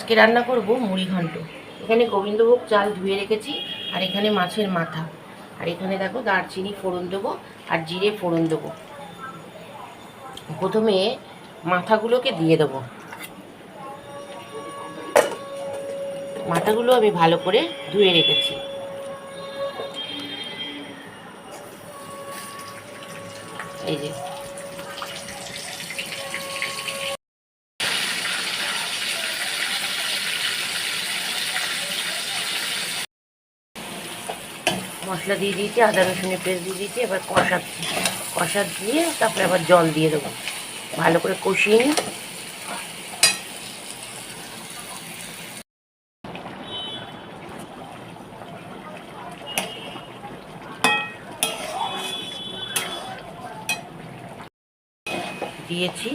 আজকে রান্না করব মুড়ি ঘন্ট। এখানে গোবিন্দভোগ চাল ধুয়ে রেখেছি, আর এখানে মাছের মাথা, আর এখানে দেখো দারচিনি ফোড়ন দেবো আর জিরে ফোড়ন দেবো। প্রথমে মাথাগুলোকে দিয়ে দেবো। মাথাগুলো আমি ভালো করে ধুয়ে রেখেছি। এই যে মশলা দিয়ে দিয়েছি, আদা রসুনের পেস্ট দিয়ে দিয়েছি। এবার কষাচ্ছি, কষা দিয়ে তারপরে আবার জল দিয়ে দেবো। ভালো করে কষিয়ে নিই। দিয়েছি,